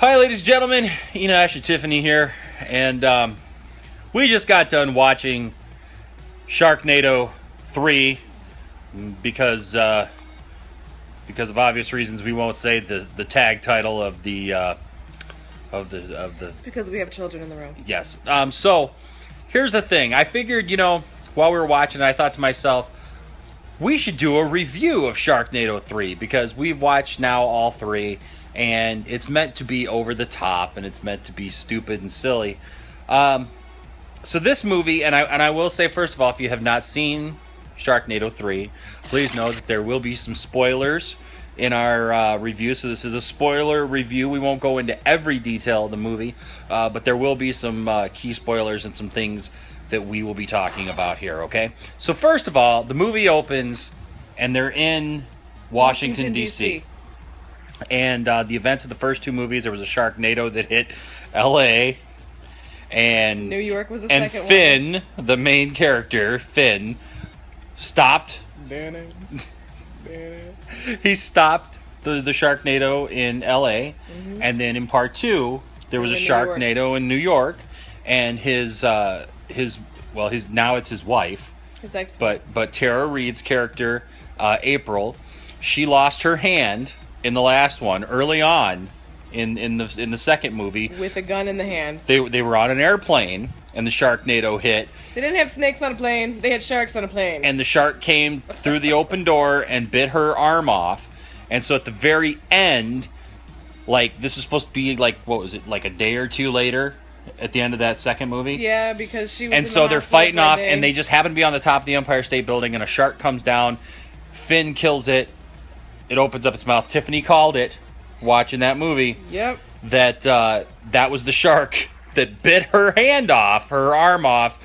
Hi, ladies and gentlemen. Ash and Tiffany here, and we just got done watching Sharknado 3 because of obvious reasons. We won't say the tag title of the. It's because we have children in the room. Yes. So here's the thing. I figured, while we were watching, I thought to myself, we should do a review of Sharknado 3 because we've watched now all three. And it's meant to be over the top, and it's meant to be stupid and silly. So this movie, and I will say, first of all, if you have not seen Sharknado 3, please know that there will be some spoilers in our review. So this is a spoiler review. We won't go into every detail of the movie, but there will be some key spoilers and some things that we will be talking about here, okay? So first of all, the movie opens, and they're in Washington, D.C. And the events of the first two movies, there was a Sharknado that hit L.A. and New York was the second one. Finn, the main character, Finn, stopped. He stopped the Sharknado in L.A. And then in part two, there was a Sharknado in New York, and his now it's his wife, his ex. But Tara Reid's character, April, she lost her hand in the last one, early on, in the second movie, with a gun in the hand. They were on an airplane, and the Sharknado hit. They didn't have snakes on a plane. They had sharks on a plane. And the shark came through the open door and bit her arm off. And so at the very end, like, this is supposed to be like, what was it, like a day or two later, at the end of that second movie? Yeah, because she was. And so they're fighting off, and they just happen to be on the top of the Empire State Building, and a shark comes down. Finn kills it. It opens up its mouth. Tiffany called it, watching that movie. Yep. That was the shark that bit her hand off, her arm off,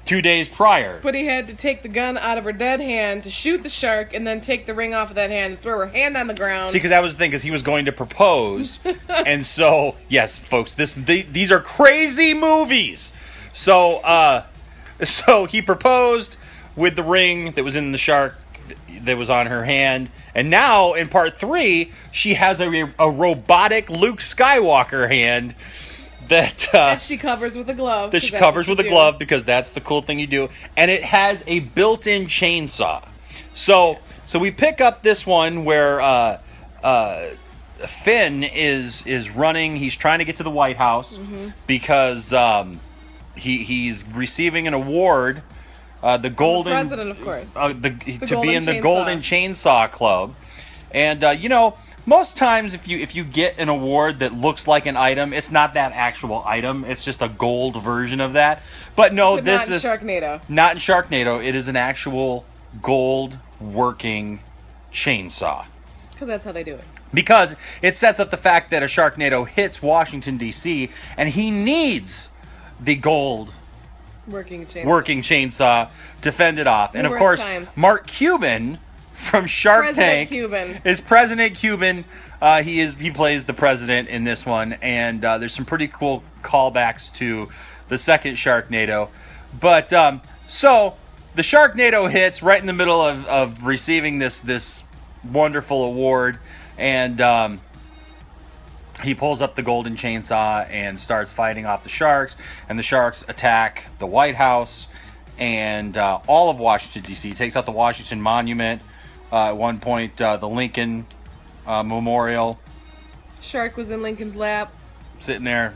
2 days prior. But he had to take the gun out of her dead hand to shoot the shark, and then take the ring off of that hand and throw her hand on the ground. See, because that was the thing, because he was going to propose. And so, yes, folks, these are crazy movies. So he proposed with the ring that was in the shark that was on her hand. And now, in part 3, she has a robotic Luke Skywalker hand that she covers with a glove. That she covers with a glove, because that's the cool thing you do. And it has a built-in chainsaw. So we pick up this one where Finn is running. He's trying to get to the White House because he's receiving an award. The golden president, of course, to be in the Golden Chainsaw Club. And most times if you get an award that looks like an item, it's not that actual item. It's just a gold version of that. But no, this is Sharknado. Not in Sharknado. It is an actual gold working chainsaw. Because that's how they do it. Because it sets up the fact that a Sharknado hits Washington, D.C., and he needs the gold working chainsaw to fend it off. And of course, Mark Cuban from Shark Tank is President Cuban. He plays the president in this one, and there's some pretty cool callbacks to the second Sharknado. But so the Sharknado hits right in the middle of receiving this wonderful award, and he pulls up the golden chainsaw and starts fighting off the sharks, and the sharks attack the White House and all of Washington, D.C. Takes out the Washington Monument. At one point, the Lincoln Memorial. Shark was in Lincoln's lap. Sitting there.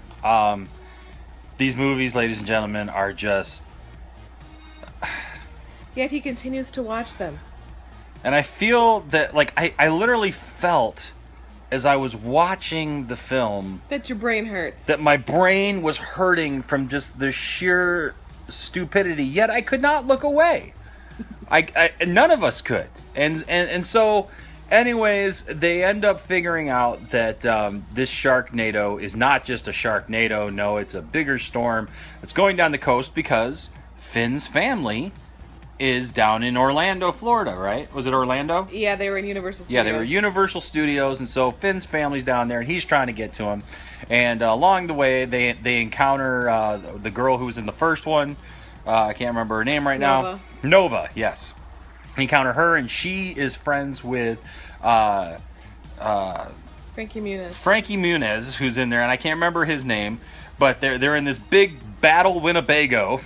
These movies, ladies and gentlemen, are just... Yet he continues to watch them. And I feel that, like, I literally felt, as I was watching the film, that your brain hurts. That my brain was hurting from just the sheer stupidity. Yet I could not look away. None of us could. And so, anyways, they end up figuring out that this Sharknado is not just a Sharknado. No, it's a bigger storm. It's going down the coast because Finn's family is down in Orlando, Florida, right? Was it Orlando? Yeah, they were in Universal Studios. Yeah, they were Universal Studios, and so Finn's family's down there, and he's trying to get to him. And along the way, they encounter the girl who was in the first one. I can't remember her name right now. Nova, yes. Encounter her, and she is friends with Frankie Muniz, who's in there, and I can't remember his name, but they're in this big battle Winnebago.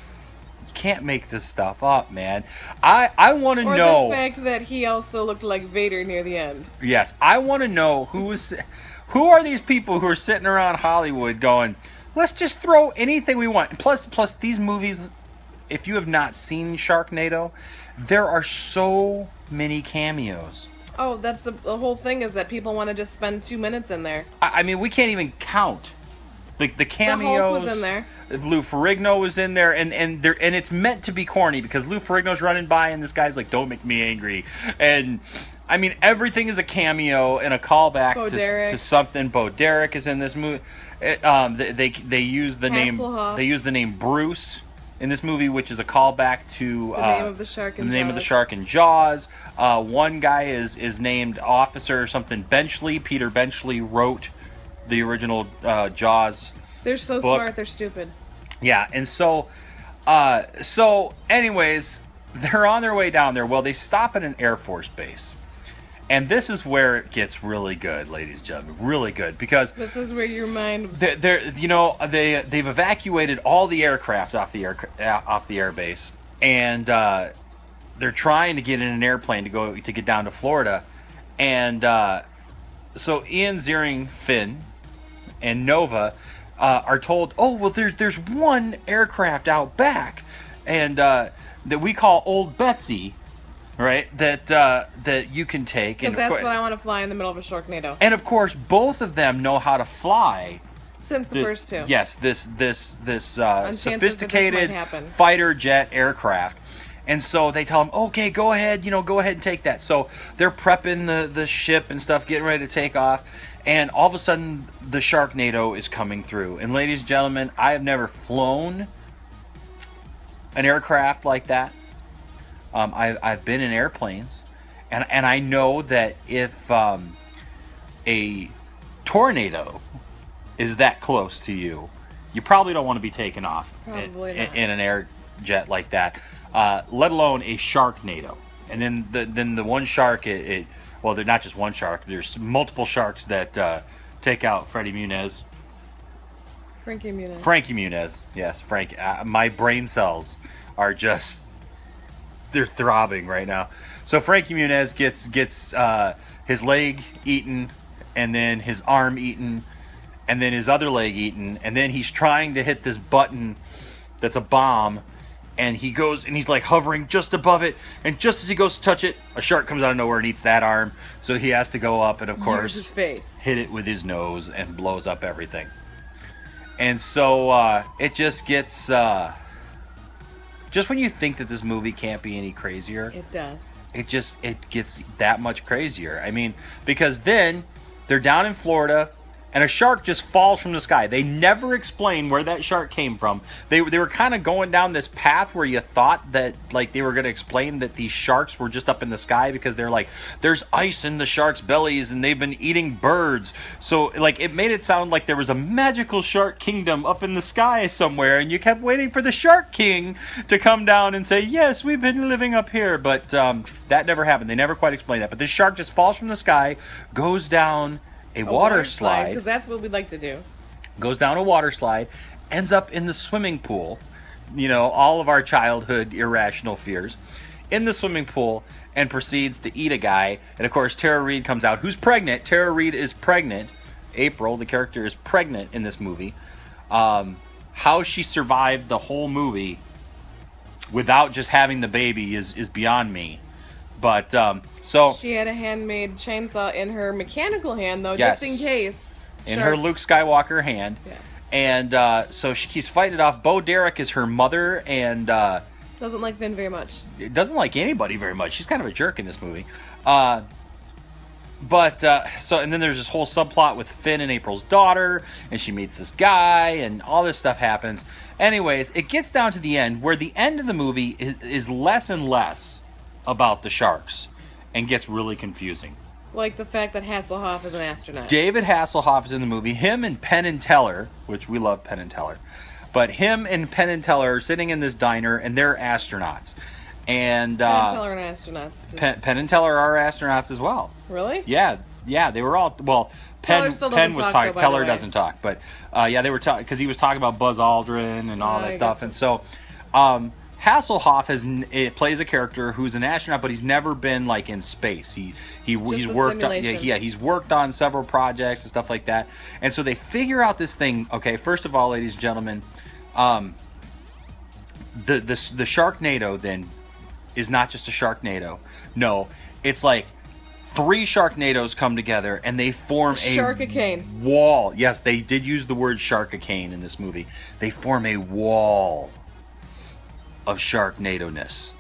You can't make this stuff up, man. I want to know. Or the fact that he also looked like Vader near the end. Yes, I want to know who are these people who are sitting around Hollywood going, let's just throw anything we want. Plus these movies, if you have not seen Sharknado, there are so many cameos. Oh, that's the whole thing, is that people want to just spend 2 minutes in there. I mean, we can't even count the cameos. The Hulk was in there. Lou Ferrigno was in there, and it's meant to be corny because Lou Ferrigno's running by and this guy's like, "Don't make me angry," and I mean everything is a cameo and a callback to something. Bo Derek is in this movie. They use the name Bruce in this movie, which is a callback to the name of the shark in Jaws. One guy is named Officer or something Benchley. Peter Benchley wrote the original Jaws. They're so book. smart, they're stupid. Yeah, and so anyways, they're on their way down there. Well, they stop at an Air Force base. And this is where it gets really good, ladies and gentlemen, really good, because this is where your mind was. They've evacuated all the aircraft off the air base, and they're trying to get in an airplane to get down to Florida, and so Ian Ziering, Finn, and Nova are told, oh well, there's one aircraft out back, and that we call Old Betsy. Right, that you can take, because that's what I want to fly in the middle of a Sharknado. And of course, both of them know how to fly. Since the first two. Yes, this sophisticated fighter jet aircraft, and so they tell them, okay, go ahead and take that. So they're prepping the ship and stuff, getting ready to take off, and all of a sudden the Sharknado is coming through. And ladies and gentlemen, I have never flown an aircraft like that. I've been in airplanes, and I know that if a tornado is that close to you, you probably don't want to be taken off in an air jet like that, let alone a Sharknado. And then the one shark, well, they're not just one shark. There's multiple sharks that take out Frankie Muniz. Yes, Frank. My brain cells are just. They're throbbing right now. So Frankie Muniz gets his leg eaten, and then his arm eaten, and then his other leg eaten, and then he's trying to hit this button that's a bomb, and he goes and he's like hovering just above it, and just as he goes to touch it, a shark comes out of nowhere and eats that arm. So he has to go up and of course his face. Hit it with his nose and blows up everything. And so it just gets. Just when you think that this movie can't be any crazier, it does. It gets that much crazier. I mean, because then they're down in Florida, and a shark just falls from the sky. They never explain where that shark came from. They were kind of going down this path where you thought that like they were going to explain that these sharks were just up in the sky because they're like, there's ice in the sharks' bellies and they've been eating birds. So like it made it sound like there was a magical shark kingdom up in the sky somewhere, and you kept waiting for the Shark King to come down and say, yes, we've been living up here. But that never happened. They never quite explained that. But this shark just falls from the sky, goes down a water slide, because that's what we'd like to do. Goes down a water slide, ends up in the swimming pool. You know, all of our childhood irrational fears. In the swimming pool, and proceeds to eat a guy. And of course, Tara Reid comes out, who's pregnant. Tara Reid is pregnant. April, the character, is pregnant in this movie. How she survived the whole movie without just having the baby is beyond me. But so she had a handmade chainsaw in her mechanical hand, though, yes, just in case. In her Luke Skywalker hand. Yes. And so she keeps fighting it off. Bo Derek is her mother, and doesn't like Finn very much. Doesn't like anybody very much. She's kind of a jerk in this movie. So and then there's this whole subplot with Finn and April's daughter, and she meets this guy, and all this stuff happens. Anyways, it gets down to the end, where the end of the movie is less and less about the sharks and gets really confusing. Like the fact that Hasselhoff is an astronaut. David Hasselhoff is in the movie. Him and Penn and Teller, which we love Penn and Teller, but him and Penn and Teller are sitting in this diner, and they're astronauts. And Penn and Teller and astronauts. Penn and Teller are astronauts as well. Really? Yeah, they were all well. Teller still doesn't Penn was talk, talking. though, by Teller the way. doesn't talk, but yeah, they were talking because he was talking about Buzz Aldrin and all that I stuff. guess And so Hasselhoff plays a character who's an astronaut, but he's never been like in space. He's worked on, he's worked on several projects and stuff like that. And so they figure out this thing. Okay, first of all, ladies and gentlemen, the Sharknado then is not just a Sharknado. No, it's like 3 Sharknadoes come together and they form a Sharkicane. wall. Yes, they did use the word Sharkicane in this movie. They form a wall of Sharknado-ness.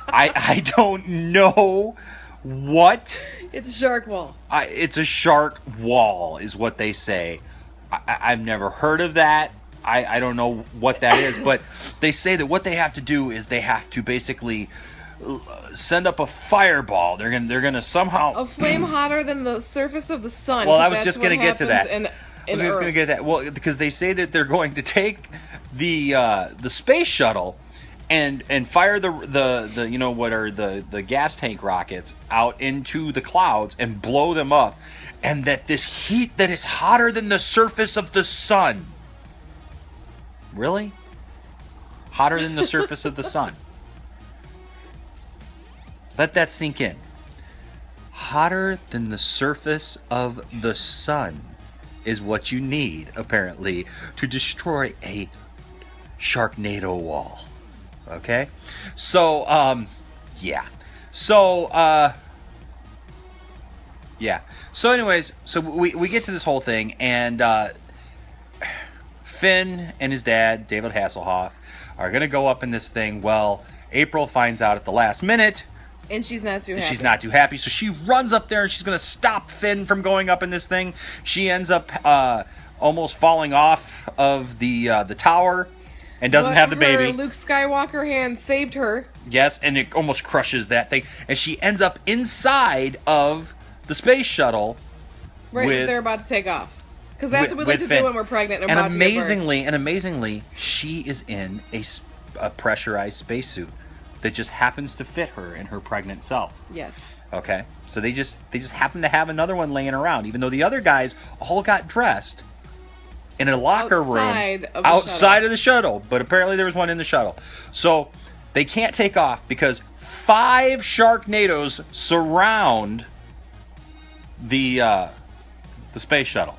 I don't know what. It's a shark wall. It's a shark wall is what they say. I've never heard of that. I don't know what that is, but they say that what they have to do is they have to basically send up a fireball. They're gonna somehow A flame hotter than the surface of the sun. Well, I 'cause was that's just what going to get to that. happens I in was just Earth. going to get that. Well, because they say that they're going to take the space shuttle and fire the you know what are the gas tank rockets out into the clouds and blow them up, and that this heat that is hotter than the surface of the sun. Really? Hotter than the surface of the sun. Let that sink in. Hotter than the surface of the sun is what you need, apparently, to destroy a Sharknado wall. Okay? So, yeah. So, yeah. So, anyways, so we get to this whole thing, and Finn and his dad, David Hasselhoff, are going to go up in this thing. Well, April finds out at the last minute. And she's not too happy. She's not too happy, so she runs up there and she's going to stop Finn from going up in this thing. She ends up almost falling off of the tower and doesn't have the baby. Her Luke Skywalker hand saved her. Yes, and it almost crushes that thing. And she ends up inside of the space shuttle. Right as they're about to take off. Because that's what we like to do when we're pregnant and about to give birth. And amazingly, she is in a pressurized spacesuit that just happens to fit her and her pregnant self. Yes. Okay, so they just happen to have another one laying around, even though the other guys all got dressed in a locker room outside of the shuttle. But apparently there was one in the shuttle, so they can't take off because 5 Sharknadoes surround the space shuttle,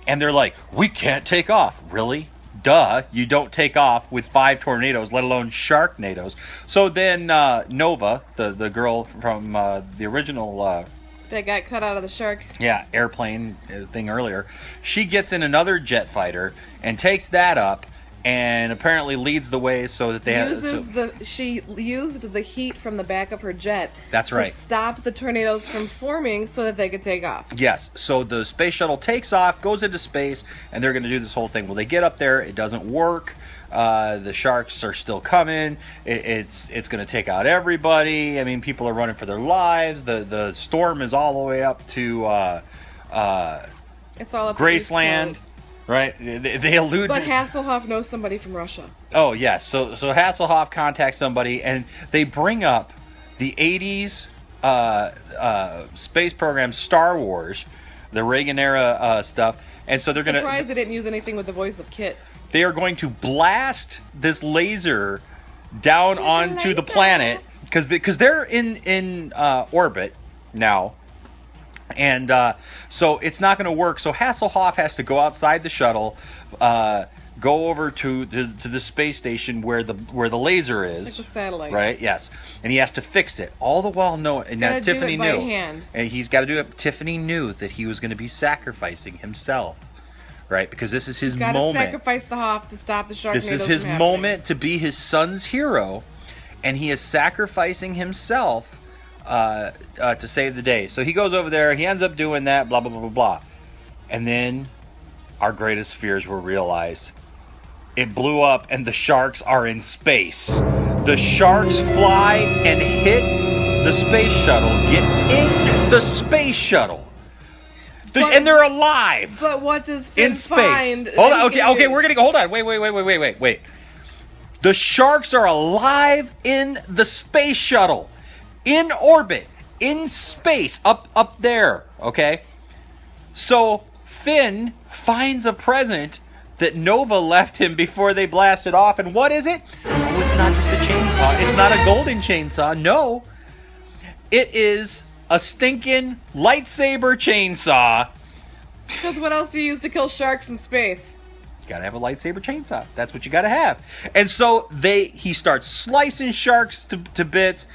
and they're like, "We can't take off." Really? Duh, you don't take off with 5 tornadoes, let alone Sharknadoes. So then Nova, the girl from the original that got cut out of the shark. Yeah, airplane thing earlier. She gets in another jet fighter and takes that up and apparently leads the way so that they she used the heat from the back of her jet. That's right. To stop the tornadoes from forming so that they could take off. Yes. So the space shuttle takes off, goes into space, and they're going to do this whole thing. Well, they get up there, it doesn't work. The sharks are still coming. It's going to take out everybody. I mean, people are running for their lives. The storm is all the way up to it's all up Graceland. Right, they allude but to... Hasselhoff knows somebody from Russia. Oh, yes. So Hasselhoff contacts somebody, and they bring up the 80s space program Star Wars, the Reagan-era stuff. And so they're going to... Surprised they didn't use anything with the voice of Kit. They are going to blast this laser down onto the planet, because they're in orbit now. And so it's not going to work. So Hasselhoff has to go outside the shuttle, go over to the space station where the laser is, like the satellite, right? Yes, and he has to fix it. All the while knowing, and now Tiffany knew, and he's got to do it. Tiffany knew that he was going to be sacrificing himself, right? Because this is his moment. Sacrifice the Hoff to stop the Sharknado. This is his moment to be his son's hero, and he is sacrificing himself to save the day. So he goes over there, he ends up doing that, blah, blah, blah, blah, blah. And then our greatest fears were realized. It blew up and the sharks are in space. The sharks fly and hit the space shuttle, get in the space shuttle. And they're alive. But what does Finn in space find? Hold on, okay, we're gonna hold on. Wait. The sharks are alive in the space shuttle, in orbit, in space, up there, okay? So Finn finds a present that Nova left him before they blasted off. And what is it? Oh, it's not just a chainsaw. It's not a golden chainsaw. No. It is a stinking lightsaber chainsaw. Because what else do you use to kill sharks in space? You gotta have a lightsaber chainsaw. That's what you gotta have. And so he starts slicing sharks to bits.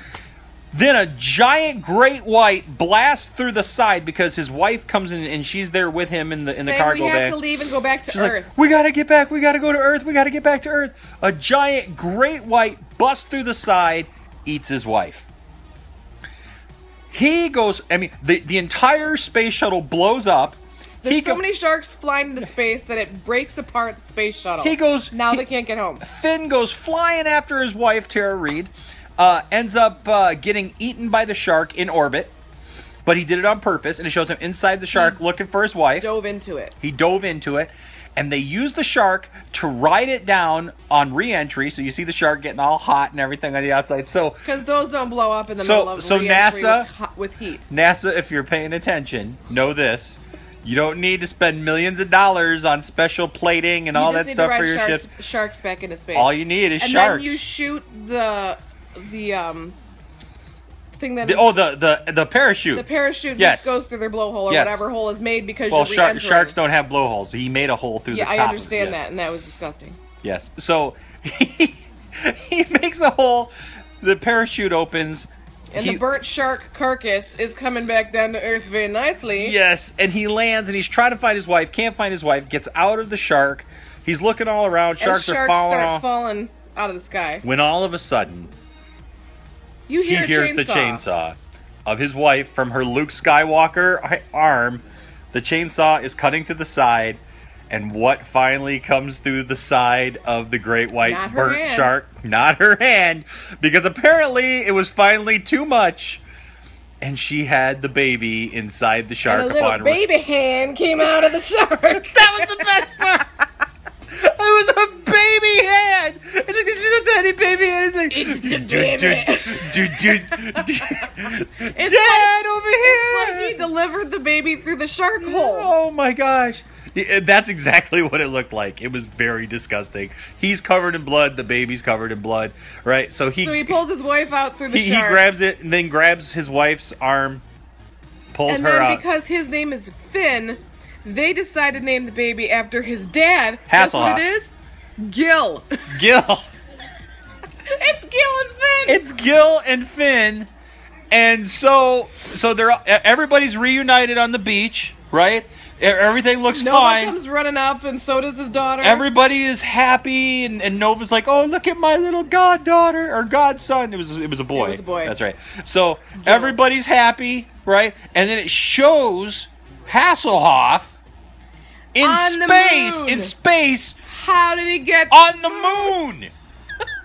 Then a giant great white blasts through the side because his wife comes in and she's there with him in the cargo we have bay. to leave and go back to She's Earth. like, we gotta get back. We gotta go to Earth. We gotta get back to Earth. A giant great white busts through the side, eats his wife. He goes. I mean, the entire space shuttle blows up. There's so many sharks flying into space that it breaks apart the space shuttle. He goes. Now they can't get home. Finn goes flying after his wife, Tara Reid. Ends up getting eaten by the shark in orbit, but he did it on purpose, and it shows him inside the shark looking for his wife. Dove into it. He dove into it, and they used the shark to ride it down on re-entry, so you see the shark getting all hot and everything on the outside. So because those don't blow up in the middle of re-entry NASA, with heat. NASA, if you're paying attention, know this. You don't need to spend millions of dollars on special plating and all that stuff for your ships. Sharks back into space. All you need is and sharks. And then you shoot the thing that the parachute. The parachute yes. goes through their blowhole or whatever hole is made because well, you're re-entering. Sharks don't have blowholes. He made a hole through the top. Yeah, I understand that, and that was disgusting. Yes. So he makes a hole. The parachute opens. And the burnt shark carcass is coming back down to Earth very nicely. Yes, and he lands and he's trying to find his wife. Can't find his wife. Gets out of the shark. He's looking all around. Sharks are falling out of the sky. When all of a sudden, he hears the chainsaw of his wife from her Luke Skywalker arm. The chainsaw is cutting to the side, and what finally comes through the side of the great white burnt shark? Not her hand, because apparently it was finally too much, and she had the baby inside the shark. And a little baby hand came out of the shark. That was the best part. It was a baby hand. It's a tiny baby hand. It's like, it's the baby. Dad, over here. It's like he delivered the baby through the shark hole. Oh my gosh. That's exactly what it looked like. It was very disgusting. He's covered in blood. The baby's covered in blood. Right? So he pulls his wife out through the shark. He grabs it and then grabs his wife's arm, pulls her out. And then because his name is Finn, they decide to name the baby after his dad. Hasselhoff. Guess what it is? Gil. Gil. It's Gil and Finn. It's Gil and Finn. And so everybody's reunited on the beach, right? Everything looks fine. Nova comes running up, and so does his daughter. Everybody is happy, and Nova's like, "Oh, look at my little goddaughter or godson." It was a boy. It was a boy. That's right. So everybody's happy, right? And then it shows Hasselhoff in space. In space. How did he get on the moon?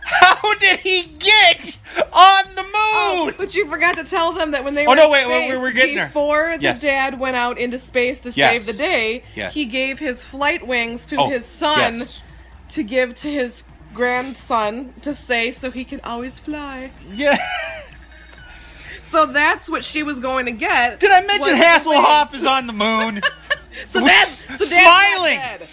How did he get on the moon? Oh, but you forgot to tell them that when they were we're getting there. Before the dad went out into space to save the day, yes. he gave his flight wings to his son to give to his grandson to say so he can always fly. Yeah. So that's what she was going to get. Did I mention Hasselhoff is on the moon?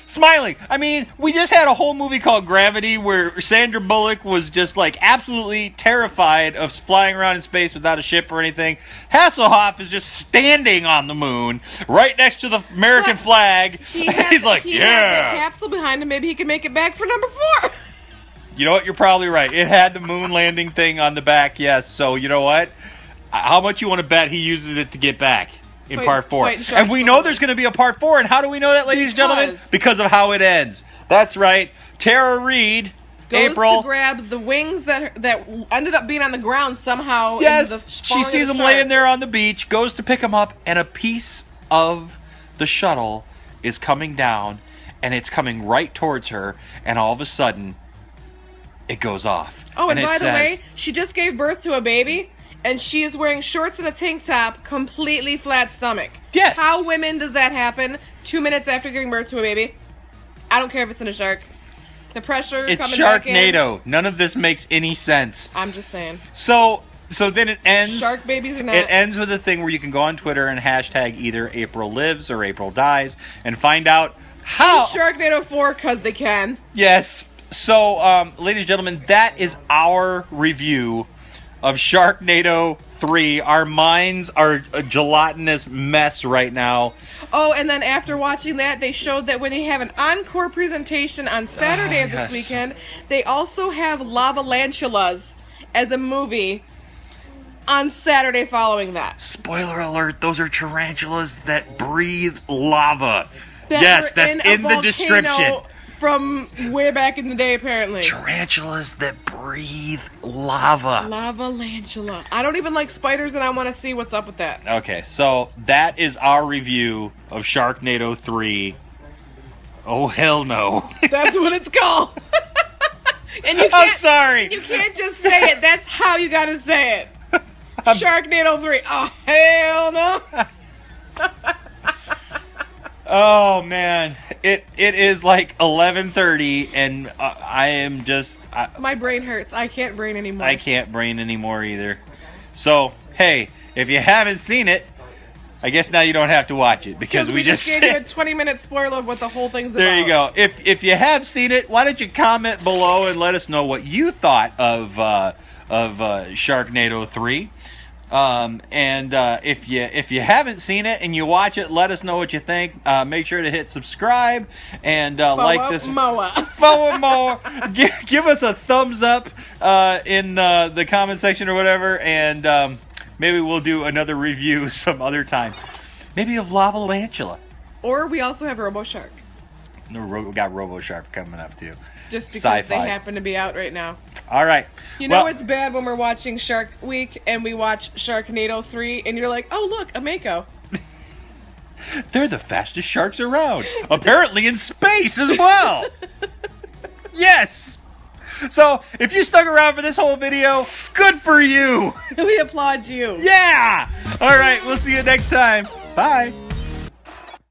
Smiling. I mean, we just had a whole movie called Gravity where Sandra Bullock was just like absolutely terrified of flying around in space without a ship or anything. Hasselhoff is just standing on the moon right next to the American flag. He's like, he had the capsule behind him. Maybe he could make it back for number 4. You know what? You're probably right. It had the moon landing thing on the back, yes. So, you know what? How much you want to bet he uses it to get back? In part 4. And we know there's going to be a part 4. And how do we know that, ladies and gentlemen? Because of how it ends. That's right. Tara Reid, goes to grab the wings that ended up being on the ground somehow. Yes, she sees them laying there on the beach, goes to pick them up, and a piece of the shuttle is coming down, and it's coming right towards her, and all of a sudden, it goes off. Oh, and by the way, she just gave birth to a baby. And she is wearing shorts and a tank top, completely flat stomach. Yes. How women does that happen 2 minutes after giving birth to a baby? I don't care if it's in a shark. The pressure It's coming back in. Sharknado. None of this makes any sense. I'm just saying. So then it ends. Shark babies or not. It ends with a thing where you can go on Twitter and hashtag either April lives or April dies and find out how. Sharknado 4 because they can. Yes. So, ladies and gentlemen, that is our review of Sharknado 3. Our minds are a gelatinous mess right now. Oh, and then after watching that, they showed that when they have an encore presentation on Saturday of this weekend, they also have Lavalantulas as a movie on Saturday following that. Spoiler alert, those are tarantulas that breathe lava. That yes, were that's in the description. From way back in the day, apparently. Tarantulas that breathe lava. Lavalantula. I don't even like spiders, and I want to see what's up with that. Okay, so that is our review of Sharknado 3. Oh, hell no. That's what it's called. And you can't, I'm sorry. You can't just say it. That's how you gotta say it. Sharknado 3. Oh, hell no. Oh man, it is like 11:30, and I am just my brain hurts. I can't brain anymore. I can't brain anymore either. So hey, if you haven't seen it, I guess now you don't have to watch it because we just gave you a 20-minute spoiler of what the whole thing's about. There you go. If you have seen it, why don't you comment below and let us know what you thought of Sharknado 3. If you haven't seen it and you watch it, let us know what you think. Make sure to hit subscribe and like this. Follow more. Give us a thumbs up in the comment section or whatever, and maybe we'll do another review some other time. Maybe of Lavalantula. Or we also have RoboShark. We got RoboShark coming up too. Just because Sci-fi. they happen to be out right now. All right. You know it's bad when we're watching Shark Week and we watch Sharknado 3 and you're like, oh look, a Mako. They're the fastest sharks around. Apparently in space as well. Yes. So if you stuck around for this whole video, good for you. We applaud you. Yeah. All right. We'll see you next time. Bye.